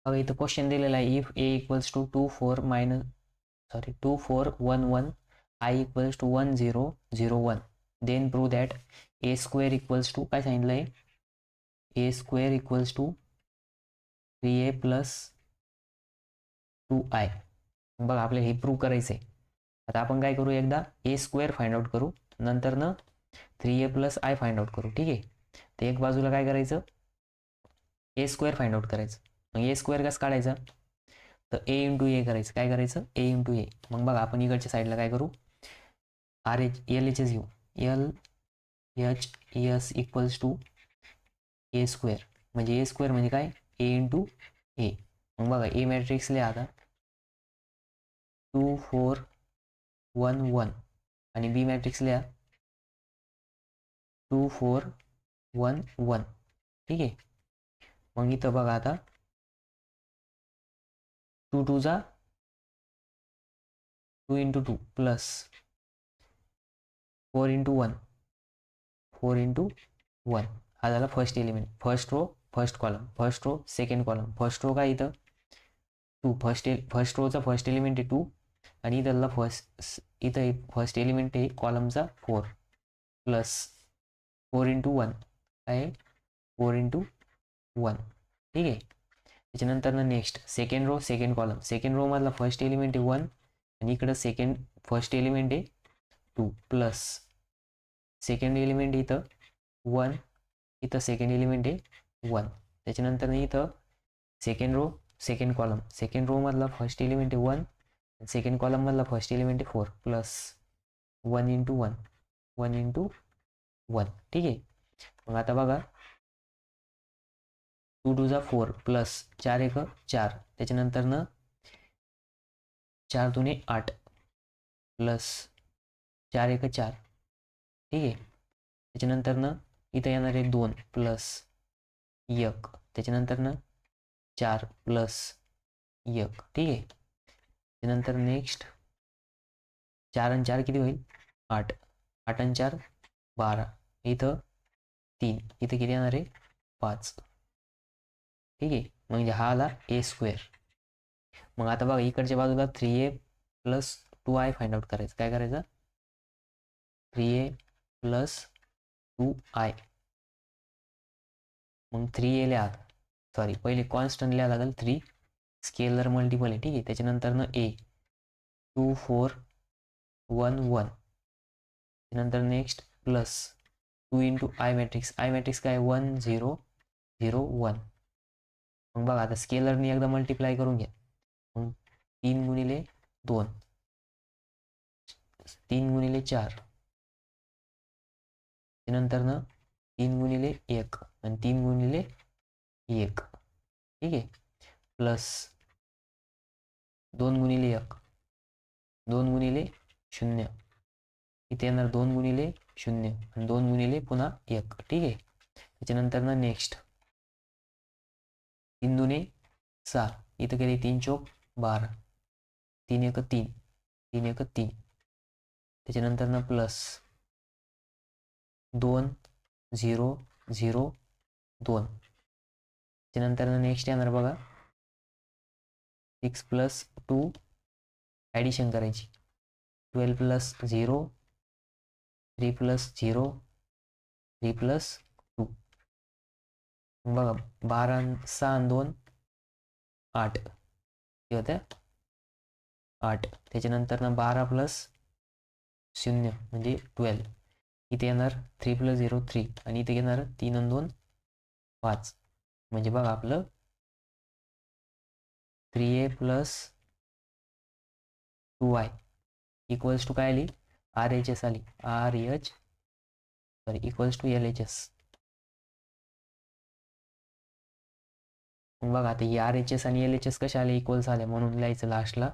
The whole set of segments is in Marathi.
बघा इथं क्वेश्चन दिलेला आहे, if a equals to 2411 i equals to 1001 then prove that a square equals to काय सांगितलं आहे, a square equals to 3a plus 2i. बघा आपल्याला हे प्रूव्ह करायचं आहे. आता आपण काय करू, एकदा ए स्क्वेअर फाइंड आउट करू, नंतर न 3a plus I find out करू. ठीक आहे. तर एक बाजूला काय करायचं, ए स्क्वेअर फाइंड आउट करायचं. मग ए स्क्वेअर कसं काढायचा, तर ए इंटू ए करायचं. काय करायचं, ए इंटू ए. मग बघा आपण इकडच्या साईडला काय करू, R H L H S घेऊ. L H S equals to a square. म्हणजे ए स्क्वेअर म्हणजे काय, ए इंटू ए. मग बघा ए मॅट्रिक्स लिहा आता 2411 आणि बी मॅट्रिक्स लिहा 2411. ठीक आहे. मग इथं बघा आता 2 2 जा 2 इंटू 2 प्लस 4 इंटू 1 4 इंटू 1. हा झाला first element, first row first column, first row second column. First row काय इथं 2, फर्स्ट रोचा फर्स्ट एलिमेंट आहे 2 आणि इथला इथं फर्स्ट एलिमेंट आहे कॉलमचा 4 प्लस 4 इंटू 1 काय 4 इंटू 1. ठीक आहे. त्याच्यानंतर next second row second column. Second row मधला फर्स्ट एलिमेंट आहे 1 आणि इकडं फर्स्ट एलिमेंट आहे 2 प्लस सेकंड एलिमेंट इथं 1, इथं सेकंड एलिमेंट आहे 1. त्याच्यानंतर इथं second row second column. Second row मधला फर्स्ट एलिमेंट आहे 1, सेकंड कॉलम मधला फर्स्ट एलिमेंट आहे 4 प्लस 1 इंटू 1 1 इंटू 1. ठीक आहे. मग आता बघा 2 2 जा 4 प्लस 4 1 4. त्याच्यानंतर 4 2 8 प्लस 4 1 4. ठीक आहे. त्याच्यानंतर इथं येणार आहे 2 प्लस 1. त्याच्यानंतर 4 प्लस 1. ठीक आहे. त्यानंतर नेक्स्ट 4 आणि 4 किती होईल 8, 8 आणि 4 12. इथं 3, इथं किती येणार आहे 5. ठीक आहे. म्हणजे हा आला ए स्क्वेअर. मग आता बघा इकडच्या बाजूला 3a plus 2i find out करायचं. काय करायचं 3a प्लस 2i. मग 3a लिहा, सॉरी पहिले कॉन्स्टंट लिहा लागेल 3, स्केलर मल्टिपल आहे. ठीक आहे. त्याच्यानंतर a 2411. त्यानंतर next plus 2 into I matrix. I matrix काय 1001. मग बघा आता स्केलरनी एकदा मल्टिप्लाय करून घ्या. मग 3 गुणिले 2 3 गुणिले 4. त्यानंतर 3 गुणिले 1 आणि 3 गुणिले 1. ठीक आहे. प्लस 2 गुणिले 1 2 गुणिले 0. इथे येणार 2 गुणिले 0 आणि 2 गुणिले पुन्हा 1. ठीक आहे. त्याच्यानंतर नेक्स्ट 3 दुने 6. इथं केली 3 चौक 12, 3 1 3 3 1 3. त्याच्यानंतर प्लस 2 0 0 2. त्याच्यानंतर नेक्स्ट येणार बघा 6 प्लस 2 ॲडिशन करायची. 12 प्लस 0 3 प्लस 0 3 प्लस 2. बघा 12 6 2 8 हे होत्या 8. त्याच्यानंतर 12 प्लस 0 म्हणजे 12. इथे येणार 3 प्लस 0 3 आणि इथे येणार 3 आणि 2 5. म्हणजे बघा आपलं 3a plus 2i equals to काय आली RHS आली इक्वल्स टू LHS. बघा आता ही RHS आणि LHS कशा आले इक्वल्स आले म्हणून लिहायचं लास्टला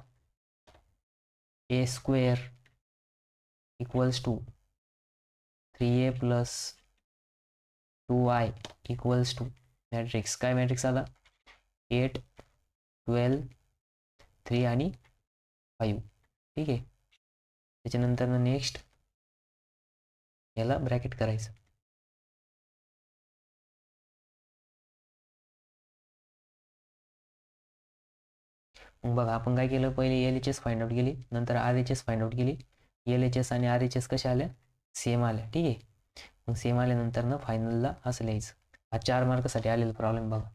a square equals to 3a plus 2i equals to matrix. काय मॅट्रिक्स आला 8 12 3 आणि 5. ठीक आहे. त्याच्यानंतर नेक्स्ट याला ब्रॅकेट करायचं. मग बघा आपण काय केलं, पहिले L H S find out केली, नंतर R H S find out केली. एल एच एस आणि आर एच एस कशा आल्या, सेम आल्या. ठीक आहे, मग सेम आल्यानंतर ना फायनलला असं लिहायचं. हा 4 मार्कासाठी आलेला प्रॉब्लेम बघा.